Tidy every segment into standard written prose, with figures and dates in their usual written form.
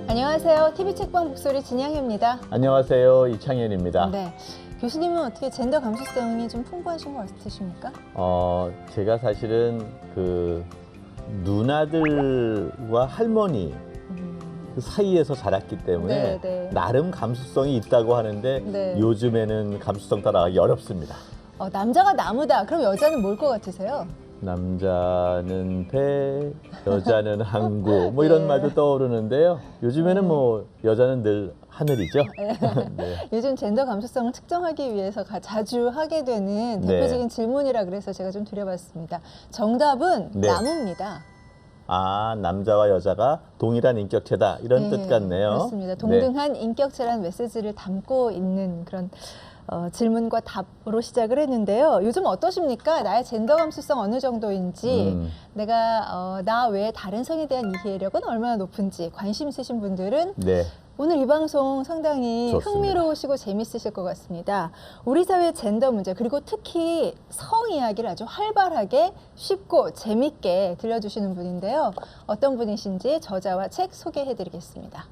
안녕하세요. TV 책방 목소리 진양입니다. 안녕하세요. 이창현입니다. 네. 교수님은 어떻게 젠더 감수성이 좀 풍부하신 것 같으십니까? 제가 사실은 그 누나들과 할머니 그 사이에서 자랐기 때문에 나름 감수성이 있다고 하는데 요즘에는 감수성 따라가기 어렵습니다. 남자가 나무다. 그럼 여자는 뭘 것 같으세요? 남자는 배, 여자는 항구 뭐 이런 말도 떠오르는데요. 요즘에는 뭐 여자는 늘 하늘이죠. 네. 요즘 젠더 감수성을 측정하기 위해서 자주 하게 되는 대표적인 질문이라 그래서 제가 좀 드려봤습니다. 정답은 나무입니다. 아, 남자와 여자가 동일한 인격체다 이런 뜻 같네요. 그렇습니다. 동등한 인격체라는 메시지를 담고 있는 그런 질문과 답으로 시작을 했는데요. 요즘 어떠십니까? 나의 젠더 감수성 어느 정도인지, 내가 나 외에 다른 성에 대한 이해력은 얼마나 높은지 관심 있으신 분들은 오늘 이 방송 상당히 흥미로우시고 재밌으실 것 같습니다. 우리 사회의 젠더 문제, 그리고 특히 성 이야기를 아주 활발하게 쉽고 재밌게 들려주시는 분인데요. 어떤 분이신지 저자와 책 소개해드리겠습니다.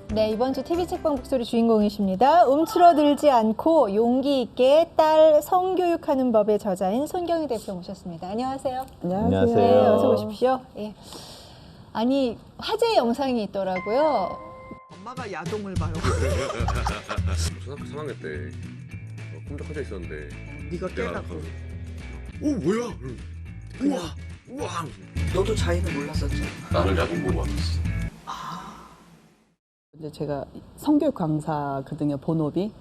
네, 이번 주 TV 책방 목소리 주인공이십니다. 움츠러들지 않고 용기 있게 딸 성교육하는 법의 저자인 손경희 대표 모셨습니다. 안녕하세요. 안녕하세요. 네, 어서 오십시오. 예. 아니, 화제 영상이 있더라고요. 엄마가 야동을 봐요. 초등학교 3학년 때 컴퓨터 켜져 있었는데 네가 깨닫고. 오 뭐야? 우와 우와. 너도 자의는 몰랐었지? 나는 야동 보고 왔었어. 이제 제가 성교육 강사거든요, 본업이.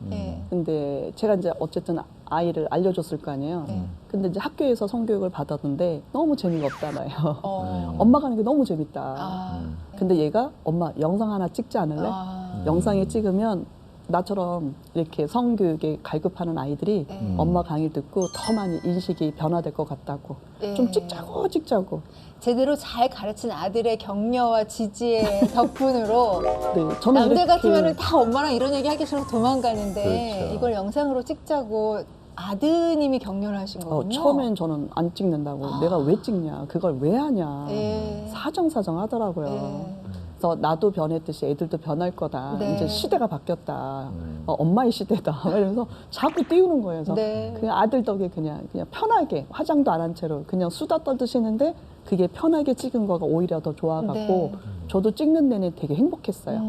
근데 제가 이제 어쨌든 아이를 알려줬을 거 아니에요. 근데 이제 학교에서 성교육을 받았는데 너무 재미가 없잖아요. 엄마가 하는 게 너무 재밌다. 근데 얘가 엄마 영상 하나 찍지 않을래? 영상에 찍으면 나처럼 이렇게 성교육에 갈급하는 아이들이 엄마 강의 듣고 더 많이 인식이 변화될 것 같다고. 좀 찍자고. 제대로 잘 가르친 아들의 격려와 지지의 덕분으로 저는 남들 이렇게 같으면 다 엄마랑 이런 얘기 하기 싫어서 도망가는데 그렇죠. 이걸 영상으로 찍자고 아드님이 격려를 하신 거군요. 처음엔 저는 안 찍는다고. 내가 왜 찍냐, 그걸 왜 하냐. 사정사정 하더라고요. 그래서 나도 변했듯이 애들도 변할 거다. 이제 시대가 바뀌었다. 엄마의 시대다. 이러면서 자꾸 띄우는 거예요. 그래서 그냥 아들 덕에 그냥 편하게 화장도 안 한 채로 그냥 수다 떠드시는데 그게 편하게 찍은 거가 오히려 더 좋아갖고 저도 찍는 내내 되게 행복했어요.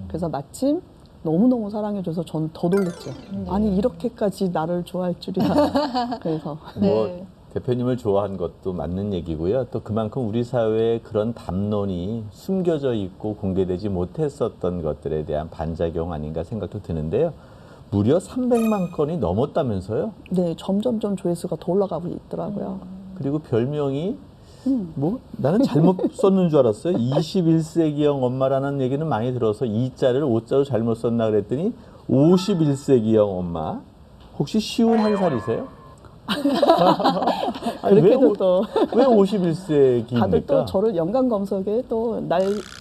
그래서 마침 너무너무 사랑해줘서 전 더 놀랬죠. 아니 이렇게까지 나를 좋아할 줄이야. 그래서 뭐 대표님을 좋아한 것도 맞는 얘기고요. 또 그만큼 우리 사회에 그런 담론이 숨겨져 있고 공개되지 못했었던 것들에 대한 반작용 아닌가 생각도 드는데요. 무려 300만 건이 넘었다면서요? 네, 점점점 조회수가 더 올라가고 있더라고요. 그리고 별명이 뭐 나는 잘못 썼는 줄 알았어요. 21세기형 엄마라는 얘기는 많이 들어서 이자를 오자로 잘못 썼나 그랬더니 51세기형 엄마. 혹시 쉬운 한 살이세요? 그렇게도 또 왜 51세기입니까? 다들 또 저를 연관 검색에 또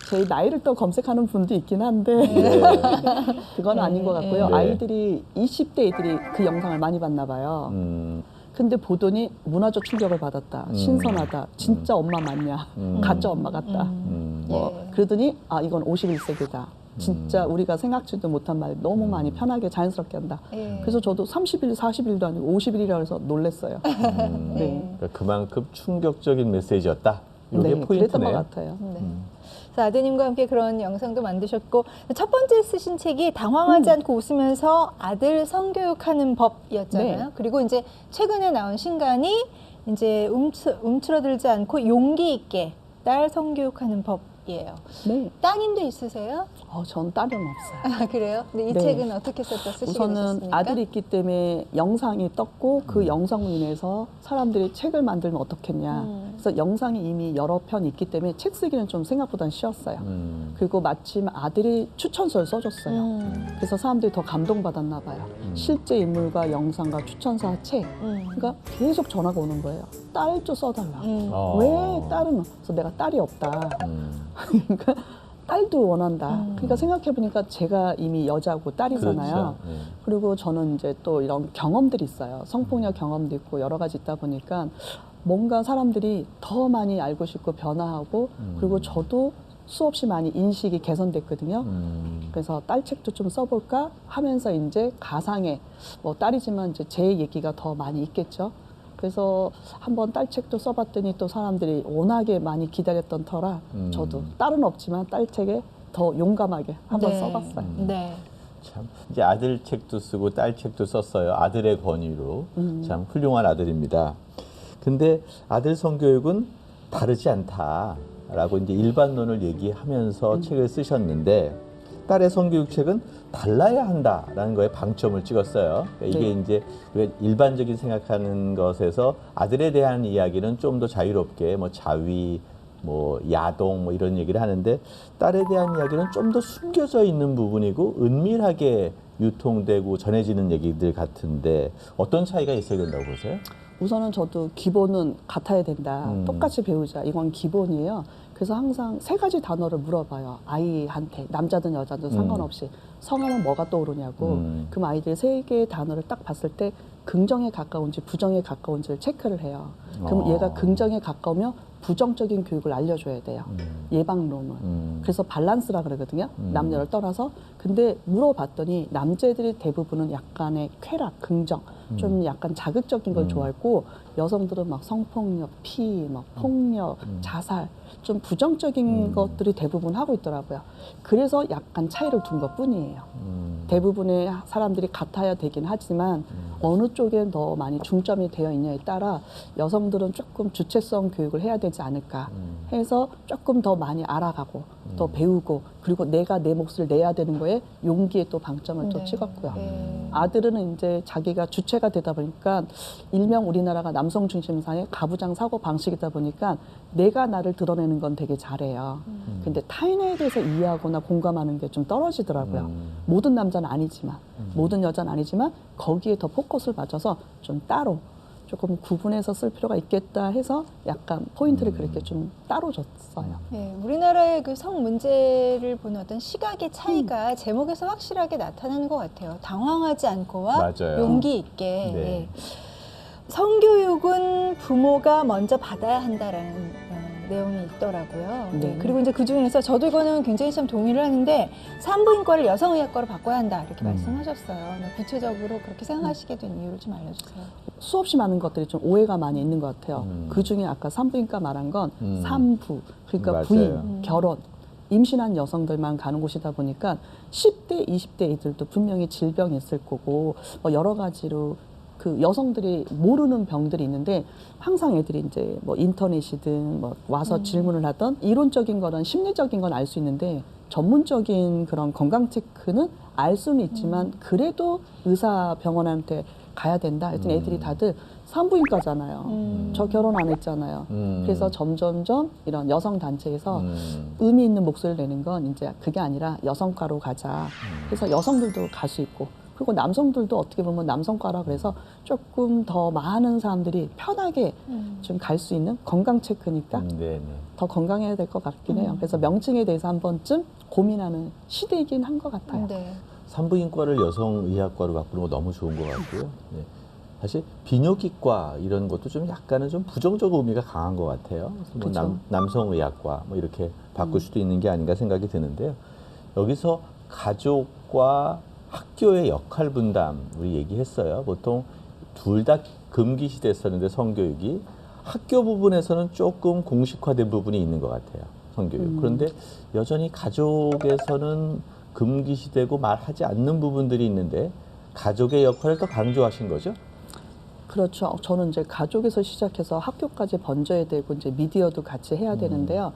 제 나이를 또 검색하는 분도 있긴 한데 그건 아닌 것 같고요. 아이들이 20대 애들이 그 영상을 많이 봤나 봐요. 근데 보더니 문화적 충격을 받았다. 신선하다. 진짜 엄마 맞냐. 가짜 엄마 같다. 그러더니 아 이건 51세기다. 진짜 우리가 생각지도 못한 말 너무 많이 편하게 자연스럽게 한다. 그래서 저도 30일, 40일도 아니고 50일이라 해서 놀랬어요. 그러니까 그만큼 충격적인 메시지였다. 이게 포인트네요. 그랬던 것 같아요. 그래서 아드님과 함께 그런 영상도 만드셨고 첫 번째 쓰신 책이 당황하지 않고 웃으면서 아들 성교육하는 법이었잖아요. 네. 그리고 이제 최근에 나온 신간이 이제 움츠러들지 않고 용기 있게 딸 성교육하는 법이에요. 네. 따님도 있으세요? 전 딸은 없어요. 아, 그래요? 근데 이 네. 책은 어떻게 썼다 쓰시게 우선은 되셨습니까? 아들이 있기 때문에 영상이 떴고 그 영상으로 인해서 사람들이 책을 만들면 어떻겠냐. 그래서 영상이 이미 여러 편 있기 때문에 책 쓰기는 좀 생각보다는 쉬웠어요. 그리고 마침 아들이 추천서를 써줬어요. 그래서 사람들이 더 감동받았나 봐요. 실제 인물과 영상과 추천사 책. 그러니까 계속 전화가 오는 거예요. 딸도 써달라. 왜 딸은? 그래서 내가 딸이 없다. 그러니까 딸도 원한다. 그러니까 생각해보니까 제가 이미 여자고 딸이잖아요. 그렇죠. 네. 그리고 저는 이제 또 이런 경험들이 있어요. 성폭력 경험도 있고 여러 가지 있다 보니까 뭔가 사람들이 더 많이 알고 싶고 변화하고 그리고 저도 수없이 많이 인식이 개선됐거든요. 그래서 딸 책도 좀 써볼까 하면서 이제 가상의 뭐 딸이지만 이제 제 얘기가 더 많이 있겠죠. 그래서 한번 딸 책도 써봤더니 또 사람들이 워낙에 많이 기다렸던 터라 저도 딸은 없지만 딸 책에 더 용감하게 한번 네. 써봤어요. 네. 참 이제 아들 책도 쓰고 딸 책도 썼어요. 아들의 권위로 참 훌륭한 아들입니다. 근데 아들 성교육은 다르지 않다라고 이제 일반론을 얘기하면서 책을 쓰셨는데 딸의 성교육 책은 달라야 한다라는 거에 방점을 찍었어요. 그러니까 이게 네. 이제 우리가 일반적인 생각하는 것에서 아들에 대한 이야기는 좀 더 자유롭게 뭐 자위, 뭐 야동 뭐 이런 얘기를 하는데 딸에 대한 이야기는 좀 더 숨겨져 있는 부분이고 은밀하게 유통되고 전해지는 얘기들 같은데 어떤 차이가 있어야 된다고 보세요? 우선은 저도 기본은 같아야 된다. 똑같이 배우자. 이건 기본이에요. 그래서 항상 세 가지 단어를 물어봐요. 아이한테 남자든 여자든 상관없이 성하면 뭐가 떠오르냐고. 그럼 아이들이 세 개의 단어를 딱 봤을 때 긍정에 가까운지 부정에 가까운지를 체크를 해요. 그럼 얘가 긍정에 가까우면 부정적인 교육을 알려줘야 돼요. 예방론을. 그래서 밸런스라 그러거든요. 남녀를 떠나서. 근데 물어봤더니 남자들이 대부분은 약간의 쾌락, 긍정, 좀 약간 자극적인 걸 좋아했고 여성들은 막 성폭력, 피, 막 폭력, 자살, 좀 부정적인 것들이 대부분 하고 있더라고요. 그래서 약간 차이를 둔 것뿐이에요. 대부분의 사람들이 같아야 되긴 하지만 어느 쪽에 더 많이 중점이 되어 있냐에 따라 여성들은 조금 주체성 교육을 해야 되지 않을까 해서 조금 더 많이 알아가고 더 배우고 그리고 내가 내 몫을 내야 되는 거에 용기에 또 방점을 또 네. 찍었고요. 네. 아들은 이제 자기가 주체가 되다 보니까 일명 우리나라가 남성 중심상의 가부장 사고 방식이다 보니까 내가 나를 드러내는 건 되게 잘해요. 근데 타인에 대해서 이해하거나 공감하는 게 좀 떨어지더라고요. 모든 남자는 아니지만 모든 여자는 아니지만 거기에 더 포커스를 맞춰서 좀 따로 조금 구분해서 쓸 필요가 있겠다 해서 약간 포인트를 그렇게 좀 따로 줬어요. 네, 우리나라의 그 성 문제를 보는 어떤 시각의 차이가 제목에서 확실하게 나타나는 것 같아요. 당황하지 않고와 맞아요. 용기 있게. 네. 네. 성교육은 부모가 먼저 받아야 한다라는 내용이 있더라고요. 네. 네. 그리고 이제 그 중에서 저도 이거는 굉장히 참 동의를 하는데 산부인과를 여성의학과로 바꿔야 한다 이렇게 말씀하셨어요. 네, 구체적으로 그렇게 생각하시게 된 이유를 좀 알려주세요. 수없이 많은 것들이 좀 오해가 많이 있는 것 같아요. 그 중에 아까 산부인과 말한 건 산부, 그러니까 맞아요. 부인, 결혼, 임신한 여성들만 가는 곳이다 보니까 10대, 20대 애들도 분명히 질병이 있을 거고 뭐 여러 가지로 그 여성들이 모르는 병들이 있는데 항상 애들이 이제 뭐 인터넷이든 뭐 와서 질문을 하던 이론적인 거는 심리적인 건 알 수 있는데 전문적인 그런 건강 체크는 알 수는 있지만 그래도 의사 병원한테 가야 된다. 하여튼 애들이 다들 산부인과잖아요. 저 결혼 안 했잖아요. 그래서 점점점 이런 여성 단체에서 의미 있는 목소리를 내는 건 이제 그게 아니라 여성과로 가자. 그래서 여성들도 갈 수 있고 그리고 남성들도 어떻게 보면 남성과라 그래서 조금 더 많은 사람들이 편하게 좀 갈 수 있는 건강 체크니까 네네. 더 건강해야 될 것 같긴 해요. 그래서 명칭에 대해서 한 번쯤 고민하는 시대이긴 한 것 같아요. 네. 산부인과를 여성의학과로 바꾸는 거 너무 좋은 것 같고요. 네. 사실 비뇨기과 이런 것도 좀 약간은 좀 부정적 의미가 강한 것 같아요. 뭐 그쵸. 남성의학과 뭐 이렇게 바꿀 수도 있는 게 아닌가 생각이 드는데요. 여기서 가족과 학교의 역할 분담 우리 얘기했어요. 보통 둘 다 금기시됐었는데 성교육이 학교 부분에서는 조금 공식화된 부분이 있는 것 같아요. 성교육. 그런데 여전히 가족에서는 금기시되고 말하지 않는 부분들이 있는데 가족의 역할을 더 강조하신 거죠? 그렇죠. 저는 이제 가족에서 시작해서 학교까지 번져야 되고 이제 미디어도 같이 해야 되는데요.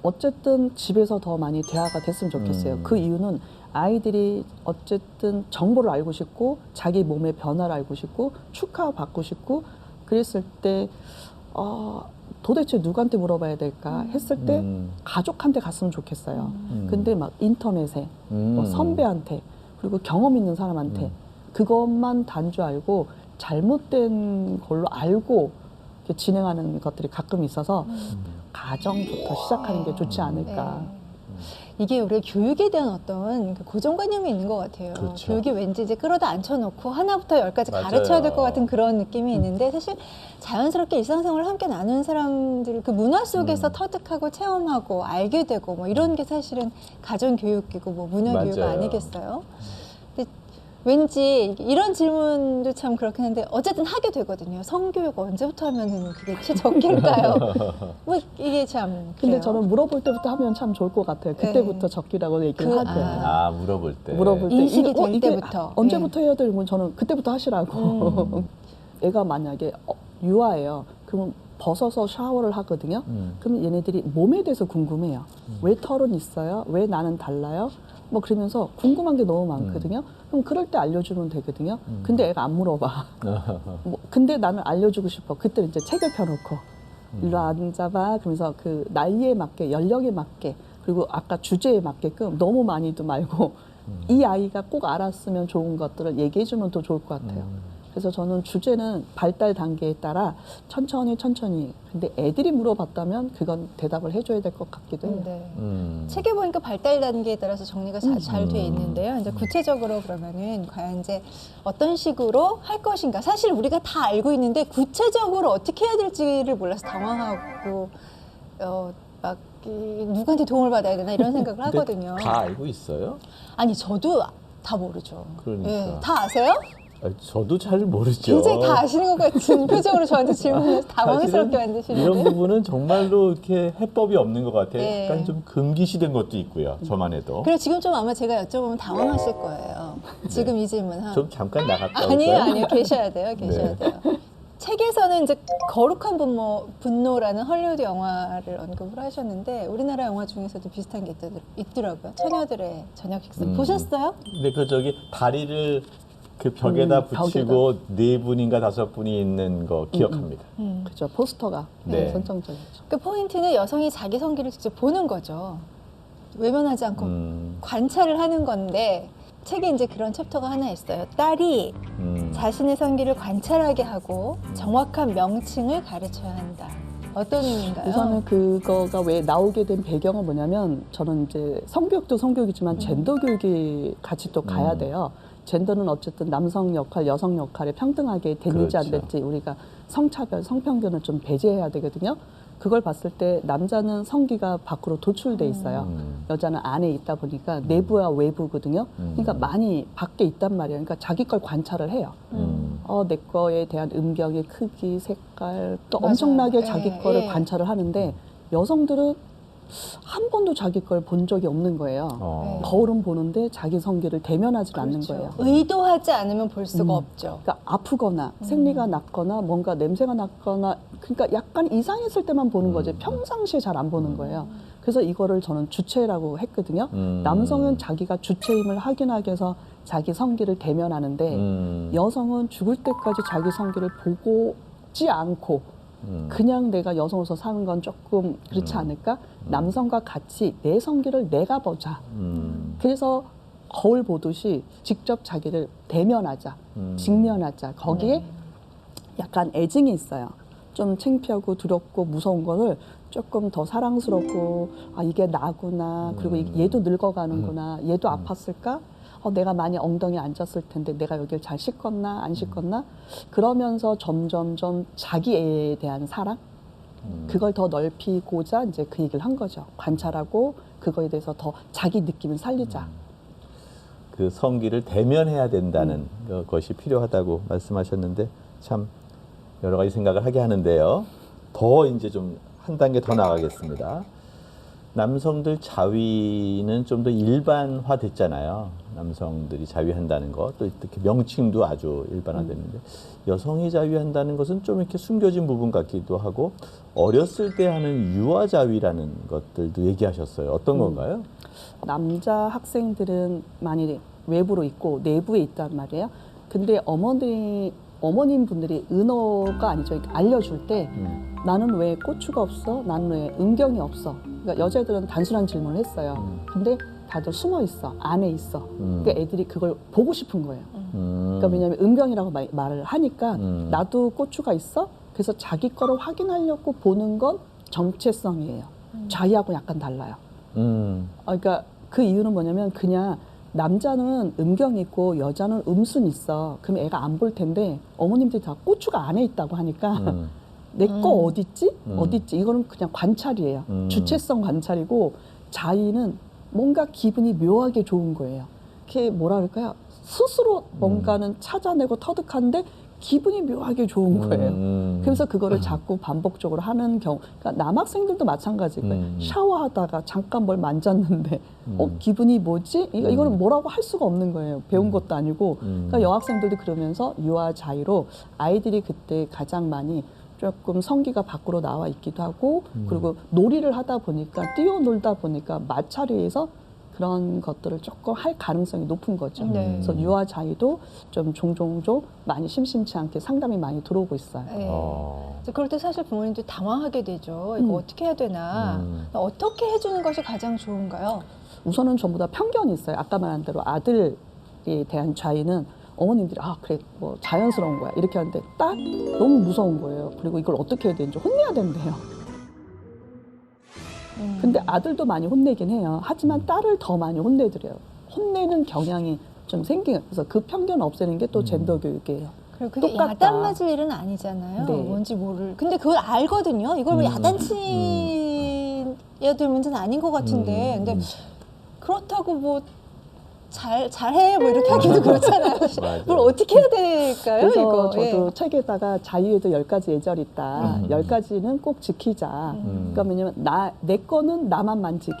어쨌든 집에서 더 많이 대화가 됐으면 좋겠어요. 그 이유는 아이들이 어쨌든 정보를 알고 싶고 자기 몸의 변화를 알고 싶고 축하받고 싶고 그랬을 때 도대체 누구한테 물어봐야 될까 했을 때 가족한테 갔으면 좋겠어요. 근데 막 인터넷에 뭐 선배한테 그리고 경험 있는 사람한테 그것만 단주 알고 잘못된 걸로 알고 이렇게 진행하는 것들이 가끔 있어서 가정부터 시작하는 게 좋지 않을까. 이게 우리 교육에 대한 어떤 그 고정관념이 있는 것 같아요. 그렇죠. 교육이 왠지 이제 끌어다 앉혀놓고 하나부터 열까지 맞아요. 가르쳐야 될 것 같은 그런 느낌이 있는데 사실 자연스럽게 일상생활을 함께 나누는 사람들 그 문화 속에서 터득하고 체험하고 알게 되고 뭐 이런 게 사실은 가정교육이고 뭐 문화교육 맞아요. 아니겠어요? 근데 왠지 이런 질문도 참 그렇긴 한데 어쨌든 하게 되거든요. 성교육 언제부터 하면은 그게 적길까요? 뭐 이게 참 근데 그래요. 저는 물어볼 때부터 하면 참 좋을 것 같아요. 그때부터 적기라고 얘기를 하고요. 아, 물어볼 때. 물어볼 때 인식이 이게, 될 이게 때부터. 언제부터 해야 되면 저는 그때부터 하시라고. 애가 만약에 유아예요. 그러면 벗어서 샤워를 하거든요. 그럼 얘네들이 몸에 대해서 궁금해요. 왜 털은 있어요? 왜 나는 달라요? 뭐 그러면서 궁금한 게 너무 많거든요. 그럼 그럴 때 알려주면 되거든요. 근데 애가 안 물어봐. 뭐 근데 나는 알려주고 싶어. 그때 이제 책을 펴놓고 일로 앉아봐. 그러면서 그 나이에 맞게 연령에 맞게 그리고 아까 주제에 맞게끔 너무 많이도 말고 이 아이가 꼭 알았으면 좋은 것들을 얘기해주면 더 좋을 것 같아요. 그래서 저는 주제는 발달 단계에 따라 천천히 근데 애들이 물어봤다면 그건 대답을 해줘야 될 것 같기도 해요. 네. 책에 보니까 발달 단계에 따라서 정리가 잘 돼 있는데요. 이제 구체적으로 그러면은 과연 이제 어떤 식으로 할 것인가. 사실 우리가 다 알고 있는데 구체적으로 어떻게 해야 될지를 몰라서 당황하고 막 누구한테 도움을 받아야 되나 이런 생각을 근데 하거든요. 다 알고 있어요? 아니 저도 다 모르죠. 그러니까. 예, 다 아세요? 저도 잘 모르죠. 굉장히 다 아시는 것 같은 표정으로 저한테 질문해서 당황스럽게 사실은 만드시는데. 이런 부분은 정말로 이렇게 해법이 없는 것 같아요. 네. 약간 좀 금기시된 것도 있고요. 저만 해도. 그리고 지금 좀 아마 제가 여쭤보면 당황하실 거예요. 지금 이 질문 한. 좀 잠깐 나갔다 올까요? 아니에요. 계셔야 돼요. 계셔야 돼요. 책에서는 이제 거룩한 분노라는 헐리우드 영화를 언급을 하셨는데 우리나라 영화 중에서도 비슷한 게 있더라고요. 처녀들의 저녁 식사. 보셨어요? 근데 그 저기 다리를 그 벽에다 붙이고 네 분인가 다섯 분이 있는 거 기억합니다. 그죠. 포스터가 네. 선정적이죠. 그 포인트는 여성이 자기 성기를 직접 보는 거죠. 외면하지 않고 관찰을 하는 건데 책에 이제 그런 챕터가 하나 있어요. 딸이 자신의 성기를 관찰하게 하고 정확한 명칭을 가르쳐야 한다. 어떤 의미인가요? 우선은 그거가 왜 나오게 된 배경은 뭐냐면 저는 이제 성교육도 성교육이지만 젠더 교육이 같이 또 가야 돼요. 젠더는 어쨌든 남성 역할, 여성 역할에 평등하게 됐는지 안 그렇죠. 됐지 우리가 성차별, 성평등을 좀 배제해야 되거든요. 그걸 봤을 때 남자는 성기가 밖으로 도출돼 있어요. 여자는 안에 있다 보니까 내부와 외부거든요. 그러니까 많이 밖에 있단 말이에요. 그러니까 자기 걸 관찰을 해요. 내 거에 대한 음경의 크기, 색깔 또 맞아요. 엄청나게 예, 자기 거를 예. 관찰을 하는데 여성들은 한 번도 자기 걸 본 적이 없는 거예요. 거울은 보는데 자기 성기를 대면하지 않는 거예요. 의도하지 않으면 볼 수가 없죠. 그러니까 아프거나 생리가 났거나 뭔가 냄새가 났거나 그러니까 약간 이상했을 때만 보는 거지 평상시에 잘 안 보는 거예요. 그래서 이거를 저는 주체라고 했거든요. 남성은 자기가 주체임을 확인하기 위해서 자기 성기를 대면하는데 여성은 죽을 때까지 자기 성기를 보지 않고 그냥 내가 여성으로서 사는 건 조금 그렇지 않을까? 남성과 같이 내 성기를 내가 보자. 그래서 거울 보듯이 직접 자기를 대면하자, 직면하자. 거기에 약간 애증이 있어요. 좀 창피하고 두렵고 무서운 거를 조금 더 사랑스럽고 이게 나구나. 그리고 얘도 늙어가는구나. 얘도 아팠을까? 내가 많이 엉덩이에 앉았을 텐데 내가 여기를 잘 씻었나 안 씻었나? 그러면서 점점점 자기에 대한 사랑? 그걸 더 넓히고자 이제 그 얘기를 한 거죠. 관찰하고 그거에 대해서 더 자기 느낌을 살리자. 그 성기를 대면해야 된다는 것이 필요하다고 말씀하셨는데 참 여러 가지 생각을 하게 하는데요. 더 이제 좀 한 단계 더 나가겠습니다. 남성들 자위는 좀 더 일반화됐잖아요. 남성들이 자위한다는 것, 또 이렇게 명칭도 아주 일반화됐는데 여성이 자위한다는 것은 좀 이렇게 숨겨진 부분 같기도 하고 어렸을 때 하는 유아 자위라는 것들도 얘기하셨어요. 어떤 건가요? 남자 학생들은 많이 외부로 있고 내부에 있단 말이에요. 근데 어머님 분들이 은어가 아니죠. 알려줄 때 나는 왜 고추가 없어? 나는 왜 음경이 없어? 그러니까 여자애들은 단순한 질문을 했어요. 근데 다들 숨어 있어. 안에 있어. 그러니까 애들이 그걸 보고 싶은 거예요. 그러니까 왜냐하면 음경이라고 말을 하니까 나도 고추가 있어? 그래서 자기 거를 확인하려고 보는 건 정체성이에요. 자기하고 약간 달라요. 그러니까 그 이유는 뭐냐면 그냥 남자는 음경이 있고 여자는 음순 있어. 그럼 애가 안 볼 텐데 어머님들이 다 고추가 안에 있다고 하니까 내 거 어딨지? 어딨지? 이거는 그냥 관찰이에요. 주체성 관찰이고 자의는 뭔가 기분이 묘하게 좋은 거예요. 그게 뭐라 그럴까요? 스스로 뭔가는 찾아내고 터득하는데 기분이 묘하게 좋은 거예요. 그래서 그거를 자꾸 반복적으로 하는 경우. 그러니까 남학생들도 마찬가지일 거예요. 샤워하다가 잠깐 뭘 만졌는데 기분이 뭐지? 이거는 뭐라고 할 수가 없는 거예요. 배운 것도 아니고. 그러니까 여학생들도 그러면서 유아 자의로 아이들이 그때 가장 많이 조금 성기가 밖으로 나와 있기도 하고 그리고 놀이를 하다 보니까 뛰어놀다 보니까 마찰에서 그런 것들을 조금 할 가능성이 높은 거죠. 네. 그래서 유아 자의도 좀 종종 많이 심심치 않게 상담이 많이 들어오고 있어요. 네. 그래서 그럴 때 사실 부모님도 당황하게 되죠. 이거 어떻게 해야 되나? 어떻게 해주는 것이 가장 좋은가요? 우선은 전부 다 편견이 있어요. 아까 말한 대로 아들에 대한 자의는 어머님들이 그래 뭐 자연스러운 거야 이렇게 하는데 딸 너무 무서운 거예요. 그리고 이걸 어떻게 해야 되는지 혼내야 된대요. 근데 아들도 많이 혼내긴 해요. 하지만 딸을 더 많이 혼내드려요. 혼내는 경향이 좀 생겨요. 그래서 그 편견 없애는 게 또 젠더 교육이에요. 그리고 그게 똑같다. 야단 맞을 일은 아니잖아요. 네. 뭔지 근데 그걸 알거든요. 이걸 뭐 야단치여야 될 문제는 아닌 것 같은데. 근데 그렇다고 뭐 잘해 뭐 이렇게 하기도 그렇잖아요. 뭘 어떻게 해야 될까요? 그래서 이거. 저도 책에다가 자유에도 10가지 예절이 있다. 10가지는 꼭 지키자. 그러니까 왜냐면 내 거는 나만 만지기.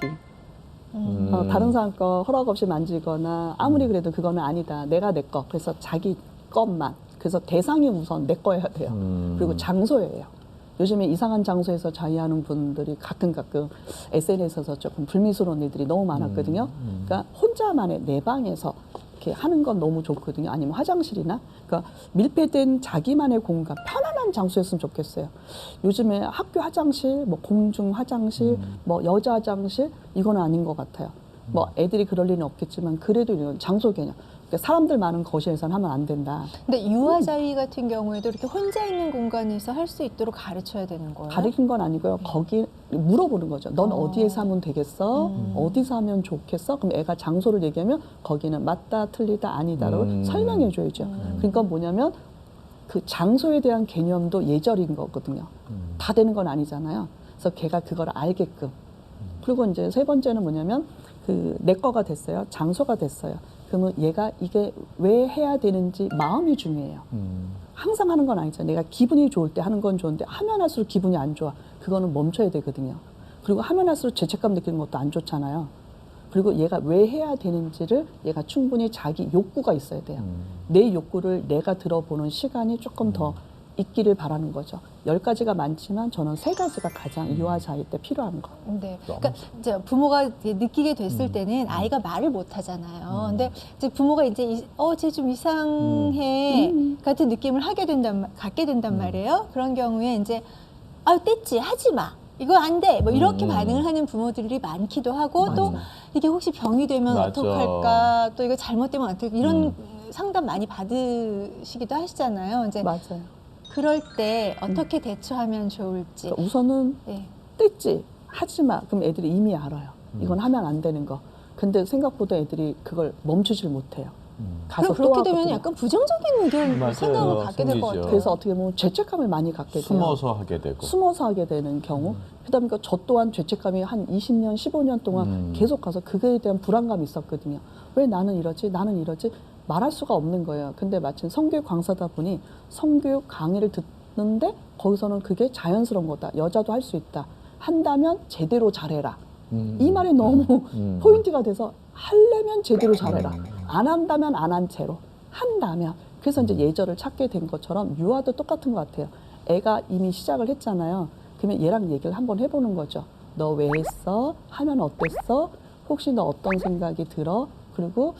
다른 사람 거 허락 없이 만지거나 아무리 그래도 그거는 아니다. 내가 내 거. 그래서 자기 것만. 그래서 대상이 우선 내 거여야 돼요. 그리고 장소예요. 요즘에 이상한 장소에서 자위하는 분들이 가끔 SNS에서 조금 불미스러운 일들이 너무 많았거든요. 그러니까 혼자만의 내 방에서 이렇게 하는 건 너무 좋거든요. 아니면 화장실이나 그러니까 밀폐된 자기만의 공간, 편안한 장소였으면 좋겠어요. 요즘에 학교 화장실, 뭐 공중 화장실, 뭐 여자 화장실 이건 아닌 것 같아요. 뭐 애들이 그럴 리는 없겠지만 그래도 이런 장소 개념. 그러니까 사람들 많은 거실에서는 하면 안 된다. 근데 유아 자위 같은 경우에도 이렇게 혼자 있는 공간에서 할 수 있도록 가르쳐야 되는 거예요? 가르친 건 아니고요. 거기 물어보는 거죠. 넌 어디에서 하면 되겠어? 어디서 하면 좋겠어? 그럼 애가 장소를 얘기하면 거기는 맞다, 틀리다, 아니다로 설명해 줘야죠. 그러니까 뭐냐면 그 장소에 대한 개념도 예절인 거거든요. 다 되는 건 아니잖아요. 그래서 걔가 그걸 알게끔. 그리고 이제 세 번째는 뭐냐면 내 거가 됐어요. 장소가 됐어요. 그러면 얘가 이게 왜 해야 되는지 마음이 중요해요. 항상 하는 건 아니죠. 내가 기분이 좋을 때 하는 건 좋은데 하면 할수록 기분이 안 좋아. 그거는 멈춰야 되거든요. 그리고 하면 할수록 죄책감 느끼는 것도 안 좋잖아요. 그리고 얘가 왜 해야 되는지를 얘가 충분히 자기 욕구가 있어야 돼요. 내 욕구를 내가 들어보는 시간이 조금 더 있기를 바라는 거죠. 10가지가 많지만 저는 3가지가 가장 유아 자위 때 필요한 거. 네. 그러니까 이제 부모가 느끼게 됐을 때는 아이가 말을 못 하잖아요. 근데 이제 부모가 이제 쟤 좀 이상해 같은 느낌을 갖게 된단 말이에요. 그런 경우에 이제 뗐지 하지 마. 이거 안 돼. 뭐 이렇게 반응을 하는 부모들이 많기도 하고 또 이게 혹시 병이 되면 맞아. 어떡할까? 또 이거 잘못되면 어떡할까? 이런 상담 많이 받으시기도 하시잖아요. 이제 맞아요. 그럴 때 어떻게 대처하면 좋을지. 그러니까 우선은 네. 뗐지 하지 마. 그럼 애들이 이미 알아요. 이건 하면 안 되는 거. 근데 생각보다 애들이 그걸 멈추질 못해요. 가서 그럼 그렇게 또 되면 하거든요. 약간 부정적인 의견 맞아요. 생각을 갖게 될 것 생기죠. 같아요. 그래서 어떻게 보면 죄책감을 많이 갖게 돼요. 숨어서 하게 되고. 숨어서 하게 되는 경우. 그다음에 저 또한 죄책감이 한 20년, 15년 동안 계속 가서 그거에 대한 불안감이 있었거든요. 왜 나는 이러지? 나는 이러지? 말할 수가 없는 거예요. 근데 마침 성교육 강사다 보니 성교육 강의를 듣는데 거기서는 그게 자연스러운 거다. 여자도 할 수 있다. 한다면 제대로 잘해라. 이 말이 너무 포인트가 돼서 하려면 제대로 잘해라. 안 한다면 안 한 채로 한다면. 그래서 이제 예절을 찾게 된 것처럼 유아도 똑같은 것 같아요. 애가 이미 시작을 했잖아요. 그러면 얘랑 얘기를 한번 해보는 거죠. 너 왜 했어? 하면 어땠어? 혹시 너 어떤 생각이 들어? 그리고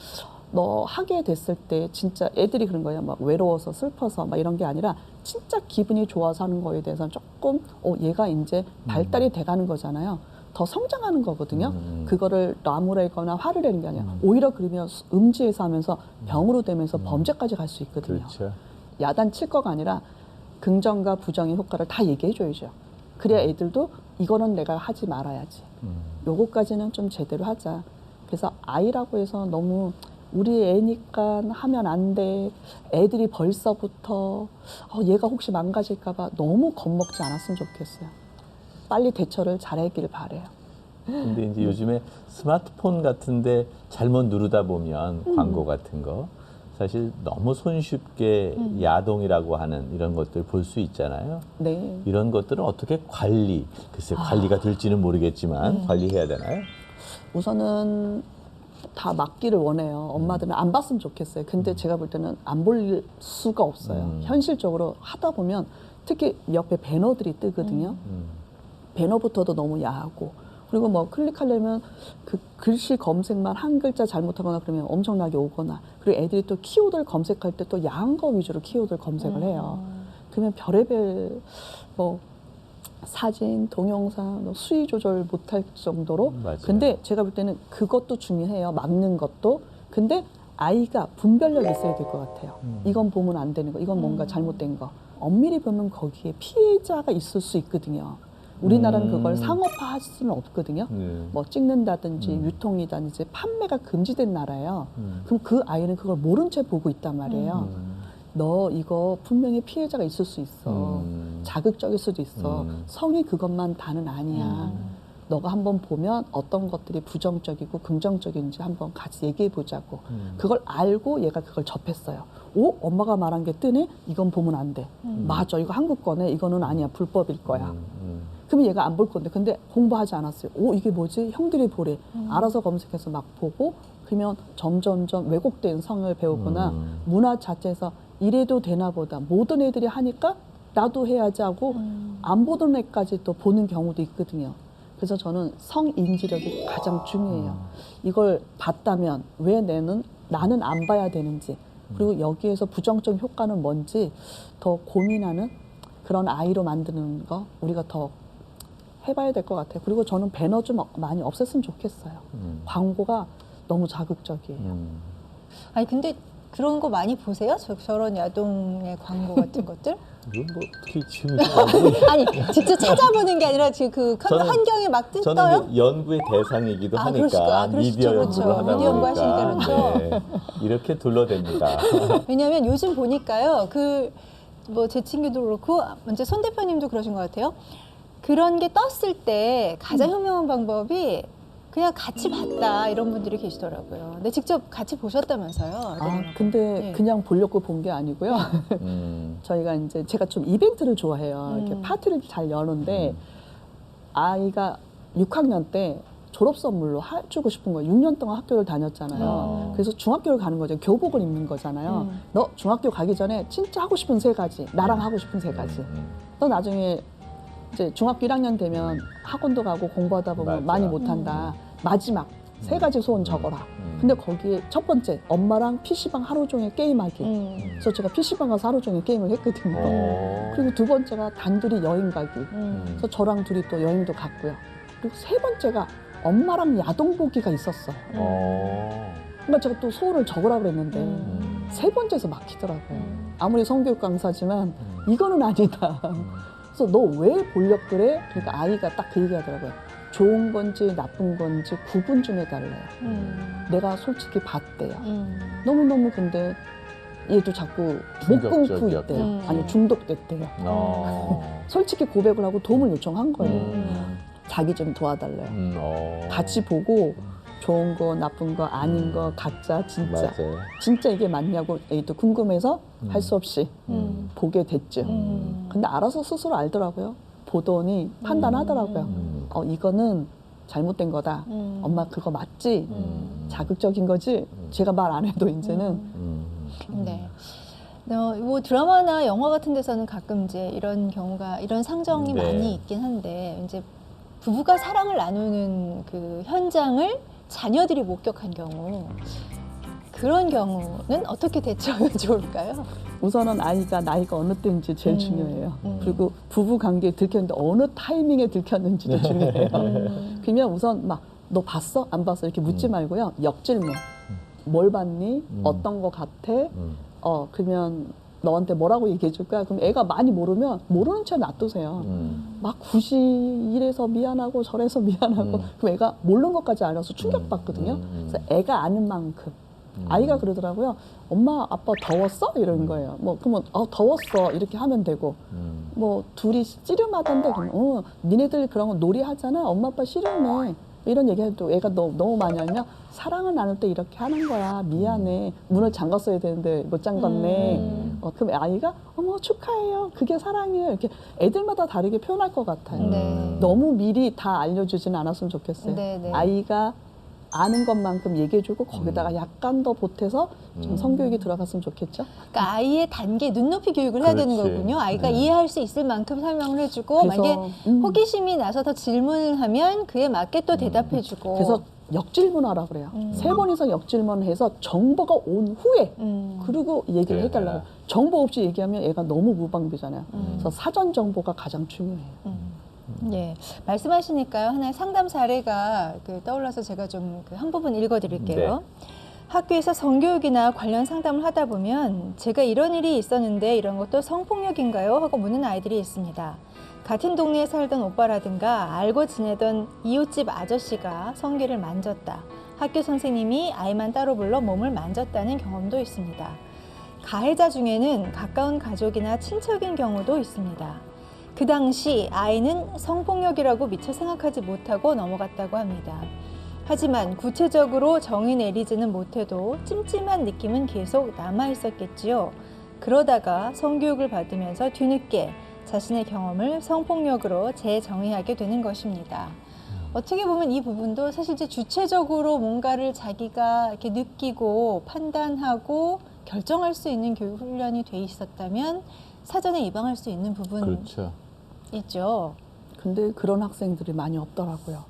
너 하게 됐을 때 진짜 애들이 그런 거예요. 막 외로워서 슬퍼서 막 이런 게 아니라 진짜 기분이 좋아서 하는 거에 대해서는 조금 얘가 이제 발달이 돼가는 거잖아요. 더 성장하는 거거든요. 그거를 나무래거나 화를 내는 게 아니라 오히려 그러면 음지에서 하면서 병으로 되면서 범죄까지 갈 수 있거든요. 그렇죠. 야단칠 거가 아니라 긍정과 부정의 효과를 다 얘기해 줘야죠. 그래야 애들도 이거는 내가 하지 말아야지. 요거까지는 좀 제대로 하자. 그래서 아이라고 해서 너무 우리 애니까 하면 안 돼. 애들이 벌써부터 얘가 혹시 망가질까 봐 너무 겁먹지 않았으면 좋겠어요. 빨리 대처를 잘하기를 바래요. 근데 이제 요즘에 스마트폰 같은데 잘못 누르다 보면 광고 같은 거 사실 너무 손쉽게 야동이라고 하는 이런 것들 볼 수 있잖아요. 네. 이런 것들은 어떻게 글쎄 관리가 될지는 모르겠지만 관리해야 되나요? 우선은 다 막기를 원해요. 엄마들은 안 봤으면 좋겠어요. 근데 제가 볼 때는 안 볼 수가 없어요. 현실적으로 하다 보면 특히 옆에 배너들이 뜨거든요. 배너부터도 너무 야하고 그리고 뭐 클릭하려면 그 글씨 검색만 한 글자 잘못하거나 그러면 엄청나게 오거나 그리고 애들이 또 키워드를 검색할 때 또 야한 거 위주로 키워드를 검색을 해요. 그러면 별의별 뭐 사진, 동영상, 수위 조절 못할 정도로. 맞아요. 근데 제가 볼 때는 그것도 중요해요. 막는 것도. 근데 아이가 분별력이 있어야 될 것 같아요. 이건 보면 안 되는 거, 이건 뭔가 잘못된 거. 엄밀히 보면 거기에 피해자가 있을 수 있거든요. 우리나라는 그걸 상업화할 수는 없거든요. 뭐 찍는다든지 유통이든지 판매가 금지된 나라예요. 그럼 그 아이는 그걸 모른 채 보고 있단 말이에요. 너 이거 분명히 피해자가 있을 수 있어. 자극적일 수도 있어. 성이 그것만 다는 아니야. 너가 한번 보면 어떤 것들이 부정적이고 긍정적인지 한번 같이 얘기해 보자고. 그걸 알고 얘가 그걸 접했어요. 오, 엄마가 말한 게 뜨네? 이건 보면 안 돼. 맞아, 이거 한국 거네. 이거는 아니야, 불법일 거야. 그러면 얘가 안 볼 건데, 근데 공부하지 않았어요. 오, 이게 뭐지? 형들이 보래. 알아서 검색해서 막 보고, 그러면 점점점 왜곡된 성을 배우거나 문화 자체에서 이래도 되나 보다. 모든 애들이 하니까 나도 해야지 하고 안 보던 애까지 또 보는 경우도 있거든요. 그래서 저는 성인지력이 가장 중요해요. 이걸 봤다면 왜 나는 안 봐야 되는지, 그리고 여기에서 부정적 효과는 뭔지 더 고민하는 그런 아이로 만드는 거 우리가 더 해봐야 될 것 같아요. 그리고 저는 배너 좀 많이 없앴으면 좋겠어요. 광고가 너무 자극적이에요. 아니 근데 그런 거 많이 보세요? 저런 야동의 광고 같은 것들? 이건 뭐 어떻게 지금 아니 직접 찾아보는 게 아니라 지금 그 저는- 환경에 막 떠요? 저는 이제 연구의 대상이기도 하니까 그러시죠. 미디어 그렇죠. 연구를 하다 미디어 연구 보니까 하시니까 그렇죠. 네, 이렇게 둘러댑니다. 왜냐하면 요즘 보니까요, 뭐 제 친구도 그렇고 이제 손 대표님도 그러신 것 같아요. 그런 게 떴을 때 가장 현명한 방법이 그냥 같이 봤다 이런 분들이 계시더라고요. 근데 직접 같이 보셨다면서요? 아, 근데 네. 그냥 보려고 본 게 아니고요. 저희가 이제 제가 좀 이벤트를 좋아해요. 이렇게 파티를 잘 여는데 아이가 6학년 때 졸업 선물로 해주고 싶은 거예요. 6년 동안 학교를 다녔잖아요. 그래서 중학교를 가는 거죠. 교복을 입는 거잖아요. 너 중학교 가기 전에 진짜 하고 싶은 3가지, 나랑 하고 싶은 3가지. 너 나중에 이제 중학교 1학년 되면 학원도 가고 공부하다 보면 맞아. 많이 못한다. 마지막 3가지 소원 적어라. 근데 거기에 첫 번째, 엄마랑 PC방 하루 종일 게임하기. 그래서 제가 PC방 가서 하루 종일 게임을 했거든요. 그리고 2번째가 단둘이 여행 가기. 그래서 저랑 둘이 또 여행도 갔고요. 그리고 3번째가 엄마랑 야동 보기가 있었어요. 그러니까 제가 또 소원을 적으라 그랬는데 3번째에서 막히더라고요. 아무리 성교육 강사지만 이거는 아니다. 그래서 너 왜 보려고 그래? 그러니까 아이가 딱 그 얘기 하더라고요. 좋은 건지 나쁜 건지 구분 좀 해달래요. 내가 솔직히 봤대요. 너무너무 근데 얘도 자꾸 못 끊고 충격적이었고. 있대요. 아니 중독됐대요. 솔직히 고백을 하고 도움을 요청한 거예요. 자기 좀 도와달래요. 같이 보고 좋은 거 나쁜 거 아닌 거 가짜 진짜 맞아요. 진짜 이게 맞냐고 애도 궁금해서 할 수 없이 보게 됐죠. 근데 알아서 스스로 알더라고요. 보더니 판단하더라고요. 이거는 잘못된 거다. 엄마 그거 맞지? 자극적인 거지? 제가 말 안 해도 이제는 네. 뭐 드라마나 영화 같은 데서는 가끔 이제 이런 경우가 이런 상정이 네. 많이 있긴 한데 이제 부부가 사랑을 나누는 그 현장을 자녀들이 목격한 경우 그런 경우는 어떻게 대처하면 좋을까요? 우선은 아이가 나이가 어느 때인지 제일 중요해요. 그리고 부부 관계에 들켰는데 어느 타이밍에 들켰는지도 중요해요. 그러면 우선 막 너 봤어? 안 봤어? 이렇게 묻지 말고요. 역질문. 뭘 봤니? 어떤 거 같아? 그러면 너한테 뭐라고 얘기해 줄까? 그럼 애가 많이 모르면 모르는 채 놔두세요. 막 굳이 이래서 미안하고 저래서 미안하고 그럼 애가 모르는 것까지 알아서 충격받거든요. 그래서 애가 아는 만큼 아이가 그러더라고요. 엄마 아빠 더웠어? 이러는 거예요. 뭐 그러면 더웠어 이렇게 하면 되고 뭐 둘이 씨름하던데 그러면 니네들 그런 거 놀이하잖아. 엄마 아빠 씨름해. 이런 얘기해도 애가 너무 많이 하면 사랑을 나눌 때 이렇게 하는 거야. 미안해. 문을 잠갔어야 되는데 못 잠갔네. 그럼 아이가 어머 축하해요. 그게 사랑이에요. 이렇게 애들마다 다르게 표현할 것 같아요. 네. 너무 미리 다 알려주지는 않았으면 좋겠어요. 네, 네. 아이가 아는 것만큼 얘기해주고 거기다가 약간 더 보태서 좀 성교육이 들어갔으면 좋겠죠. 그러니까 아이의 단계 눈높이 교육을 해야 되는 그렇지. 거군요. 아이가 이해할 수 있을 만큼 설명을 해주고 그래서, 만약에 호기심이 나서서 질문을 하면 그에 맞게 또 대답해주고. 그래서 역질문하라 그래요. 3번 이상 역질문을 해서 정보가 온 후에 그리고 얘기를 그래, 해달라고. 그래. 정보 없이 얘기하면 애가 너무 무방비잖아요. 그래서 사전 정보가 가장 중요해요. 예, 말씀하시니까요. 하나의 상담 사례가 떠올라서 제가 좀 한 부분 읽어드릴게요. 네. 학교에서 성교육이나 관련 상담을 하다 보면 제가 이런 일이 있었는데 이런 것도 성폭력인가요? 하고 묻는 아이들이 있습니다. 같은 동네에 살던 오빠라든가 알고 지내던 이웃집 아저씨가 성기를 만졌다. 학교 선생님이 아이만 따로 불러 몸을 만졌다는 경험도 있습니다. 가해자 중에는 가까운 가족이나 친척인 경우도 있습니다. 그 당시 아이는 성폭력이라고 미처 생각하지 못하고 넘어갔다고 합니다. 하지만 구체적으로 정의 내리지는 못해도 찜찜한 느낌은 계속 남아 있었겠지요. 그러다가 성교육을 받으면서 뒤늦게 자신의 경험을 성폭력으로 재정의하게 되는 것입니다. 어떻게 보면 이 부분도 사실 이제 주체적으로 뭔가를 자기가 이렇게 느끼고 판단하고 결정할 수 있는 교육 훈련이 돼 있었다면 사전에 예방할 수 있는 부분 그렇죠. 있죠. 근데 그런 학생들이 많이 없더라고요.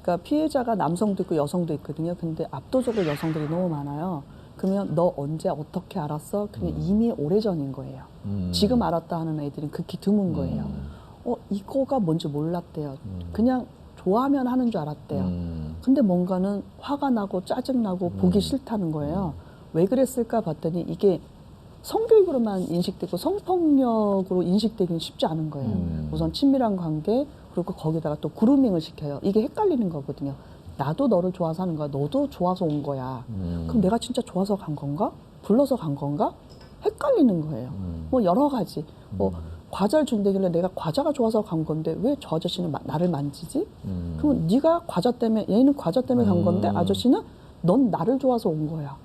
그러니까 피해자가 남성도 있고 여성도 있거든요. 근데 압도적으로 여성들이 너무 많아요. 그러면 너 언제 어떻게 알았어? 그냥 이미 오래전인 거예요. 지금 알았다 하는 애들은 극히 드문 거예요. 이거가 뭔지 몰랐대요. 그냥 좋아하면 하는 줄 알았대요. 근데 뭔가는 화가 나고 짜증나고 보기 싫다는 거예요. 왜 그랬을까 봤더니 이게 성교육으로만 인식되고 성폭력으로 인식되기는 쉽지 않은 거예요. 우선 친밀한 관계, 그리고 거기다가 또 그루밍을 시켜요. 이게 헷갈리는 거거든요. 나도 너를 좋아서 하는 거야. 너도 좋아서 온 거야. 그럼 내가 진짜 좋아서 간 건가? 불러서 간 건가? 헷갈리는 거예요. 뭐 여러 가지. 뭐 과자를 준다길래 내가 과자가 좋아서 간 건데 왜 저 아저씨는 나를 만지지? 그럼 네가 과자 때문에, 얘는 과자 때문에 간 건데 아저씨는 넌 나를 좋아서 온 거야.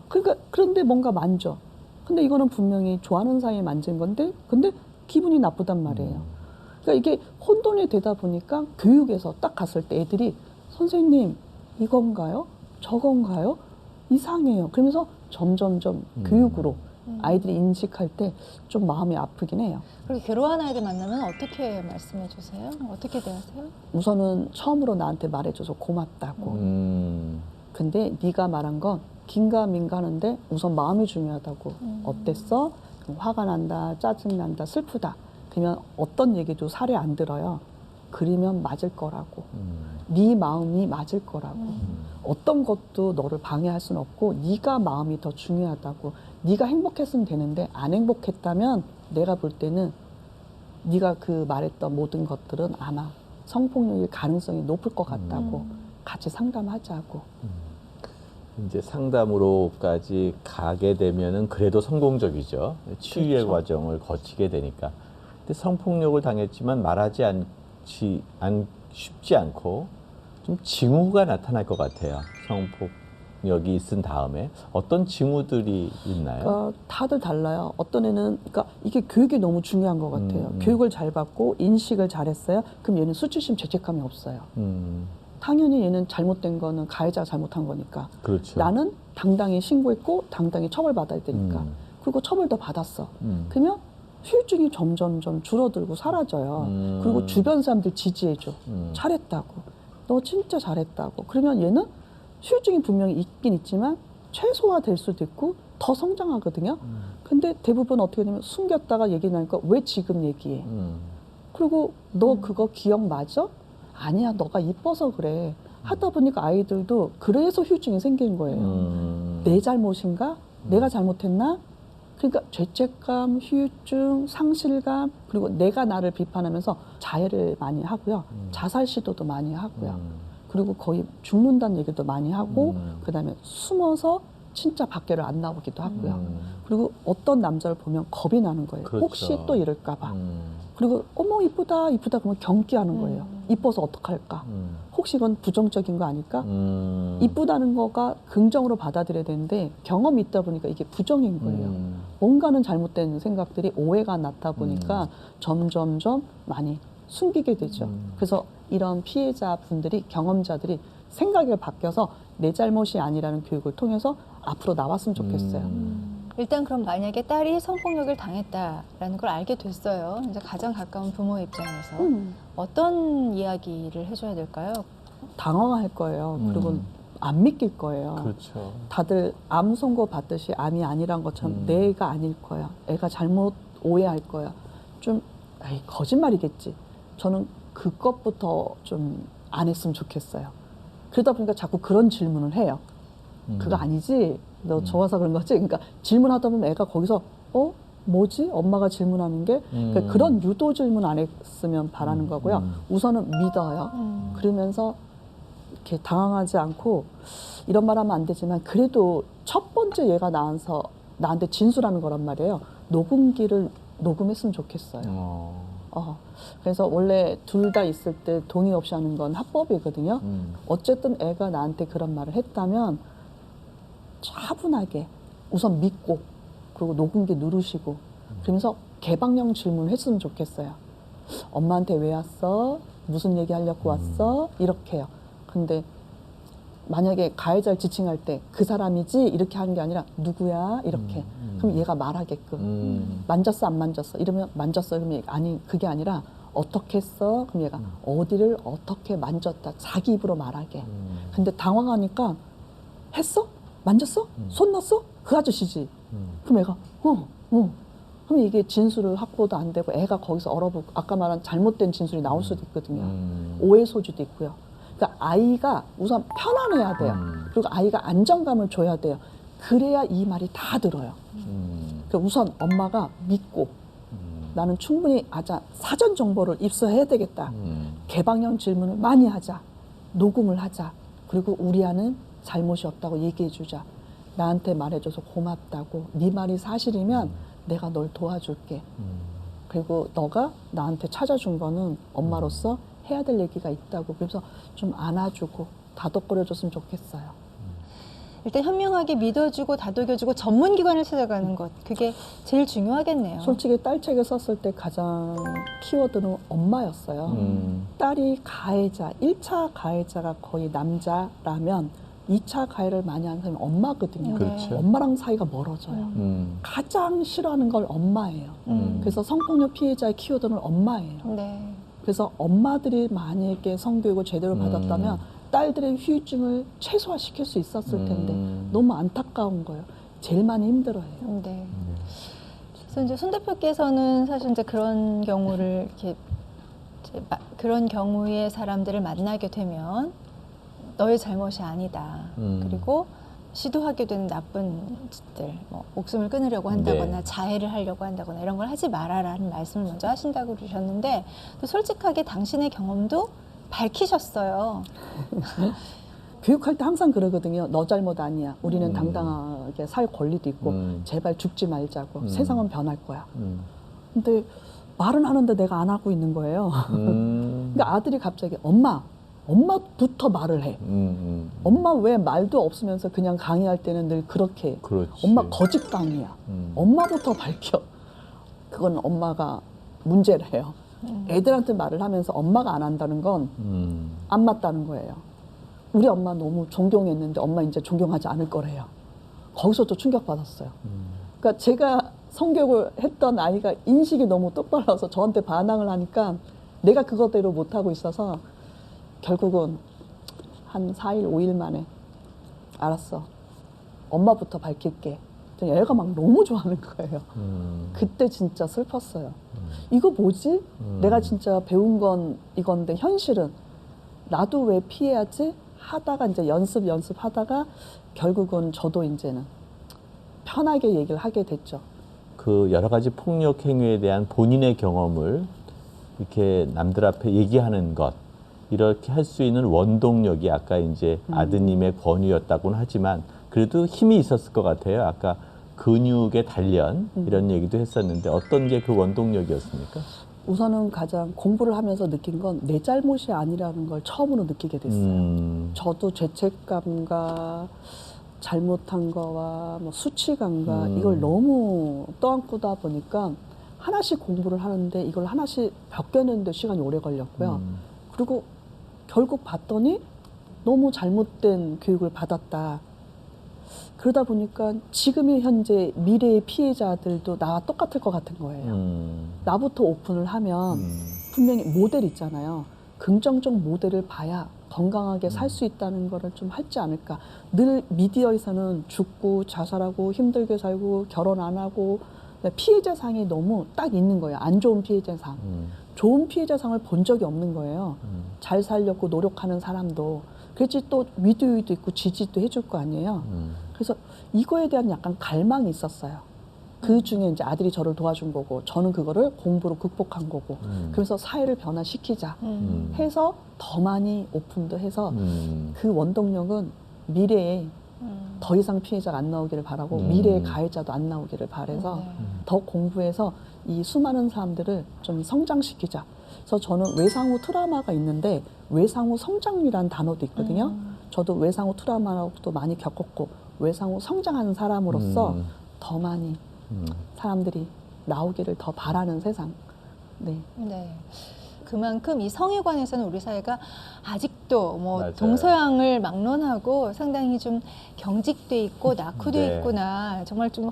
그러니까 그런데 뭔가 만져. 근데 이거는 분명히 좋아하는 사이에 만진 건데, 근데 기분이 나쁘단 말이에요. 그러니까 이게 혼돈이 되다 보니까 교육에서 딱 갔을 때 애들이 선생님 이건가요? 저건가요? 이상해요. 그러면서 점점점 교육으로 아이들이 인식할 때 좀 마음이 아프긴 해요. 그리고 괴로워하는 아이들 만나면 어떻게 말씀해 주세요? 어떻게 대하세요? 우선은 처음으로 나한테 말해줘서 고맙다고. 근데 네가 말한 건 긴가민가 하는데 우선 마음이 중요하다고. 어땠어? 그럼 화가 난다, 짜증난다, 슬프다. 그러면 어떤 얘기도 살에 안 들어요. 그러면 맞을 거라고. 네 마음이 맞을 거라고. 어떤 것도 너를 방해할 수는 없고 네가 마음이 더 중요하다고. 네가 행복했으면 되는데 안 행복했다면 내가 볼 때는 네가 그 말했던 모든 것들은 아마 성폭력일 가능성이 높을 것 같다고. 같이 상담하자고. 이제 상담으로까지 가게 되면은 그래도 성공적이죠. 치유의 그렇죠. 과정을 거치게 되니까. 근데 성폭력을 당했지만 말하지 쉽지 않고 좀 징후가 나타날 것 같아요. 능력이 있은 다음에 어떤 징후들이 있나요? 그러니까 다들 달라요. 어떤 애는 그러니까 이게 교육이 너무 중요한 것 같아요. 교육을 잘 받고 인식을 잘했어요. 그럼 얘는 수치심 죄책감이 없어요. 당연히 얘는 잘못된 거는 가해자가 잘못한 거니까. 그렇죠. 나는 당당히 신고했고 당당히 처벌받아야 되니까. 그리고 처벌도 받았어. 그러면 후유증이 점점점 줄어들고 사라져요. 그리고 주변 사람들 지지해줘. 잘했다고. 너 진짜 잘했다고. 그러면 얘는 후유증이 분명히 있긴 있지만 최소화될 수도 있고 더 성장하거든요. 근데 대부분 어떻게 되면 숨겼다가 얘기 나니까 왜 지금 얘기해? 그리고 너 그거 기억 맞아? 아니야, 너가 이뻐서 그래. 하다 보니까 아이들도 그래서 후유증이 생기는 거예요. 내 잘못인가? 내가 잘못했나? 그러니까 죄책감, 후유증, 상실감, 그리고 내가 나를 비판하면서 자해를 많이 하고요. 자살 시도도 많이 하고요. 그리고 거의 죽는다는 얘기도 많이 하고 그다음에 숨어서 진짜 밖에를 안 나오기도 하고요. 그리고 어떤 남자를 보면 겁이 나는 거예요. 그렇죠. 혹시 또 이럴까 봐. 그리고 어머 이쁘다 이쁘다 그러면 경기하는 거예요. 이뻐서 어떡할까? 혹시 이건 부정적인 거 아닐까? 이쁘다는 거가 긍정으로 받아들여야 되는데 경험이 있다 보니까 이게 부정인 거예요. 뭔가는 잘못된 생각들이 오해가 났다 보니까 점점점 많이 숨기게 되죠. 그래서 이런 피해자분들이 경험자들이 생각이 바뀌어서 내 잘못이 아니라는 교육을 통해서 앞으로 나왔으면 좋겠어요. 일단 그럼 만약에 딸이 성폭력을 당했다라는 걸 알게 됐어요. 이제 가장 가까운 부모의 입장에서 어떤 이야기를 해줘야 될까요? 당황할 거예요. 그리고 안 믿길 거예요. 그렇죠. 다들 암 선고 받듯이 암이 아니란 것처럼 내 애가 아닐 거야. 애가 잘못 오해할 거야. 좀 에이, 거짓말이겠지. 저는 그것부터 좀 안 했으면 좋겠어요. 그러다 보니까 자꾸 그런 질문을 해요. 그거 아니지? 너 좋아서 그런 거지? 그러니까 질문하다 보면 애가 거기서 뭐지? 엄마가 질문하는 게 그러니까 그런 유도 질문 안 했으면 바라는 거고요. 우선은 믿어요. 그러면서 이렇게 당황하지 않고 이런 말 하면 안 되지만 그래도 첫 번째 얘가 나한테 진술하는 거란 말이에요. 녹음기를 녹음했으면 좋겠어요. 그래서 원래 둘 다 있을 때 동의 없이 하는 건 합법이거든요. 어쨌든 애가 나한테 그런 말을 했다면 차분하게 우선 믿고 그리고 녹음기 누르시고 그러면서 개방형 질문을 했으면 좋겠어요. 엄마한테 왜 왔어? 무슨 얘기 하려고 왔어? 이렇게요. 근데 만약에 가해자를 지칭할 때 그 사람이지 이렇게 하는 게 아니라 누구야? 이렇게. 그럼 얘가 말하게끔. 만졌어? 안 만졌어? 이러면 만졌어? 그러면 아니 그게 아니라 어떻게 했어? 그럼 얘가 어디를 어떻게 만졌다. 자기 입으로 말하게. 근데 당황하니까 했어? 만졌어? 손 넣었어? 그 아저씨지. 그럼 애가 그럼 이게 진술을 확보도 안 되고 애가 거기서 얼어붙고 아까 말한 잘못된 진술이 나올 수도 있거든요. 오해 소지도 있고요. 그러니까 아이가 우선 편안해야 돼요. 그리고 아이가 안정감을 줘야 돼요. 그래야 이 말이 다 들어요. 그러니까 우선 엄마가 믿고 나는 충분히 사전 정보를 입수해야 되겠다. 개방형 질문을 많이 하자. 녹음을 하자. 그리고 우리 아는 잘못이 없다고 얘기해 주자. 나한테 말해줘서 고맙다고. 네 말이 사실이면 내가 널 도와줄게. 그리고 너가 나한테 찾아준 거는 엄마로서 해야 될 얘기가 있다고. 그래서 좀 안아주고 다독거려줬으면 좋겠어요. 일단 현명하게 믿어주고 다독여주고 전문기관을 찾아가는 것 그게 제일 중요하겠네요. 솔직히 딸 책을 썼을 때 가장 키워드는 엄마였어요. 딸이 가해자, 1차 가해자가 거의 남자라면 2차 가해를 많이 하는 사람이 엄마거든요. 그렇죠. 엄마랑 사이가 멀어져요. 가장 싫어하는 걸 엄마예요. 그래서 성폭력 피해자의 키워드는 엄마예요. 네. 그래서 엄마들이 만약에 성교육을 제대로 받았다면 딸들의 후유증을 최소화시킬 수 있었을 텐데 너무 안타까운 거예요. 제일 많이 힘들어해요. 네. 그래서 이제 손 대표께서는 사실 이제 그런 경우를 이렇게 그런 경우의 사람들을 만나게 되면 너의 잘못이 아니다. 그리고 시도하게 되는 나쁜 짓들, 뭐 목숨을 끊으려고 한다거나 네. 자해를 하려고 한다거나 이런 걸 하지 말아라는 말씀을 먼저 하신다고 그러셨는데 또 솔직하게 당신의 경험도 밝히셨어요. 교육할 때 항상 그러거든요. 너 잘못 아니야. 우리는 당당하게 살 권리도 있고 제발 죽지 말자고. 세상은 변할 거야. 근데 말은 하는데 내가 안 하고 있는 거예요. 그러니까 아들이 갑자기 엄마 엄마부터 말을 해. 엄마 왜 말도 없으면서 그냥 강의할 때는 늘 그렇게. 그렇지. 엄마 거짓강이야. 엄마부터 밝혀. 그건 엄마가 문제래요. 애들한테 말을 하면서 엄마가 안 한다는 건 안 맞다는 거예요. 우리 엄마 너무 존경했는데 엄마 이제 존경하지 않을 거래요. 거기서 또 충격받았어요. 그러니까 제가 성교육을 했던 아이가 인식이 너무 똑바라서 저한테 반항을 하니까 내가 그거대로 못하고 있어서 결국은 한 4일, 5일 만에 알았어. 엄마부터 밝힐게. 얘가 막 너무 좋아하는 거예요. 그때 진짜 슬펐어요. 이거 뭐지? 내가 진짜 배운 건 이건데 현실은 나도 왜 피해야지? 하다가 이제 연습하다가 결국은 저도 이제는 편하게 얘기를 하게 됐죠. 그 여러 가지 폭력 행위에 대한 본인의 경험을 이렇게 남들 앞에 얘기하는 것, 이렇게 할 수 있는 원동력이 아까 이제 아드님의 권유였다고는 하지만 그래도 힘이 있었을 것 같아요. 아까 근육의 단련 이런 얘기도 했었는데 어떤 게 그 원동력이었습니까? 우선은 가장 공부를 하면서 느낀 건 내 잘못이 아니라는 걸 처음으로 느끼게 됐어요. 저도 죄책감과 잘못한 거와 뭐 수치감과 이걸 너무 떠안고다 보니까 하나씩 공부를 하는데 이걸 하나씩 벗겨내는데 시간이 오래 걸렸고요. 그리고 결국 봤더니 너무 잘못된 교육을 받았다. 그러다 보니까 지금의 현재 미래의 피해자들도 나와 똑같을 것 같은 거예요. 나부터 오픈을 하면 분명히 모델 있잖아요. 긍정적 모델을 봐야 건강하게 살 수 있다는 거를 좀 할지 않을까. 늘 미디어에서는 죽고 자살하고 힘들게 살고 결혼 안 하고 피해자상이 너무 딱 있는 거예요. 안 좋은 피해자상. 좋은 피해자상을 본 적이 없는 거예요. 잘 살려고 노력하는 사람도. 그렇지 또 위도도 있고 지지도 해줄 거 아니에요. 그래서 이거에 대한 약간 갈망이 있었어요. 그 중에 이제 아들이 저를 도와준 거고 저는 그거를 공부로 극복한 거고 그래서 사회를 변화시키자 해서 더 많이 오픈도 해서 그 원동력은 미래에 더 이상 피해자가 안 나오기를 바라고 미래의 가해자도 안 나오기를 바라서 더 공부해서 이 수많은 사람들을 좀 성장시키자. 그래서 저는 외상후 트라우마가 있는데 외상후 성장이라는 단어도 있거든요. 저도 외상후 트라우마도 많이 겪었고 외상후 성장하는 사람으로서 더 많이 사람들이 나오기를 더 바라는 세상. 네. 네. 그만큼 이 성에 관해서는 우리 사회가 아직도 뭐 맞아요. 동서양을 막론하고 상당히 좀 경직돼 있고 낙후돼 네. 있구나. 정말 좀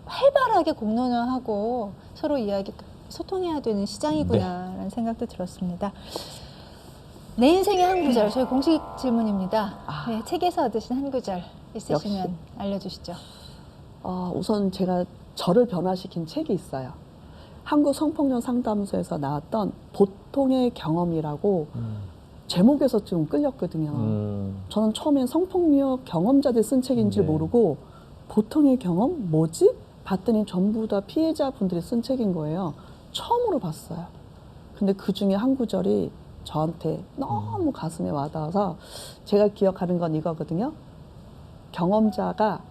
활발하게 공론화하고 서로 이야기 소통해야 되는 시장이구나라는 생각도 들었습니다. 내 인생의 한 구절, 저희 공식 질문입니다. 네, 책에서 얻으신 한 구절 있으시면 역시. 알려주시죠. 우선 제가 저를 변화시킨 책이 있어요. 한국 성폭력 상담소에서 나왔던 보통의 경험이라고 제목에서 좀 끌렸거든요. 저는 처음엔 성폭력 경험자들 쓴 책인지 네. 모르고 보통의 경험? 뭐지? 봤더니 전부 다 피해자분들이 쓴 책인 거예요. 처음으로 봤어요. 근데 그 중에 한 구절이 저한테 너무 가슴에 와닿아서 제가 기억하는 건 이거거든요. 경험자가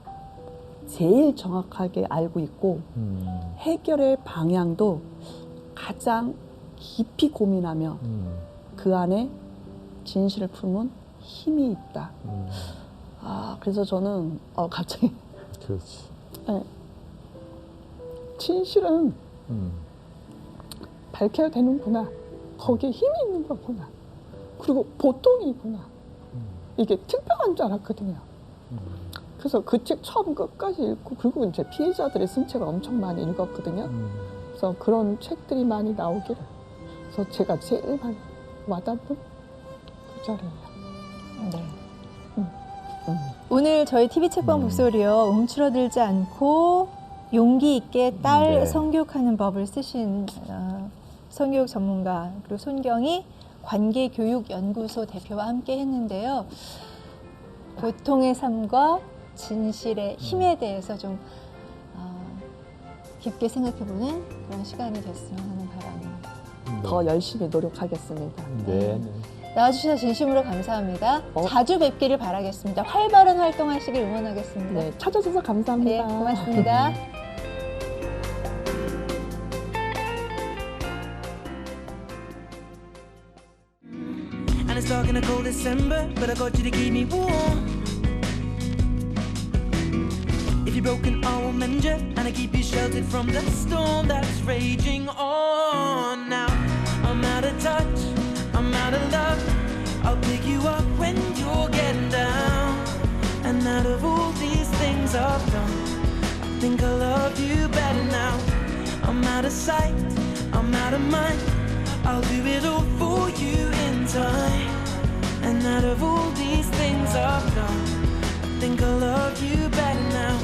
제일 정확하게 알고 있고 해결의 방향도 가장 깊이 고민하며 그 안에 진실을 품은 힘이 있다. 그래서 저는 갑자기 그렇지. 네. 진실은 밝혀야 되는구나. 거기에 힘이 있는 거구나. 그리고 보통이구나. 이게 특별한 줄 알았거든요. 그래서 그 책 처음 끝까지 읽고 그리고 이제 피해자들의 쓴 책을 엄청 많이 읽었거든요. 그래서 그런 책들이 많이 나오기를. 그래서 제가 제일 많이 와닿는 구절이에요. 네. 오늘 저희 TV 책방 목소리요 움츠러들지 않고 용기 있게 딸 네. 성교육하는 법을 쓰신 성교육 전문가 그리고 손경희 관계교육연구소 대표와 함께 했는데요. 보통의 삶과 진실의 힘에 대해서 좀 깊게 생각해보는 그런 시간이 됐으면 하는 바람입니다. 더 열심히 노력하겠습니다. 네. 나와주셔서 진심으로 감사합니다. 자주 뵙기를 바라겠습니다. 활발한 활동하시길 응원하겠습니다. 네, 찾아주셔서 감사합니다. 네, 고맙습니다. And it's dark in a cold December, but I got you to keep me warm. If you're broken, I will mend you, and I keep you sheltered from the storm that's raging on. Now I'm out of touch, I'm out of love. I'll pick you up when you're getting down. And out of all these things I've done, I think I love you better now. I'm out of sight, I'm out of mind. I'll do it all for you in time. And out of all these things I've done, I think I love you better now.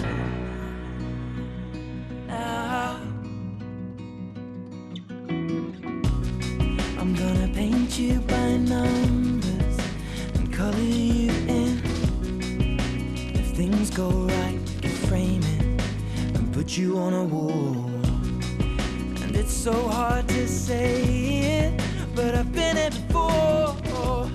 Now I'm gonna paint you by numbers and color you in. If things go right, we can frame it and put you on a wall. And it's so hard to say it, but I've been it before.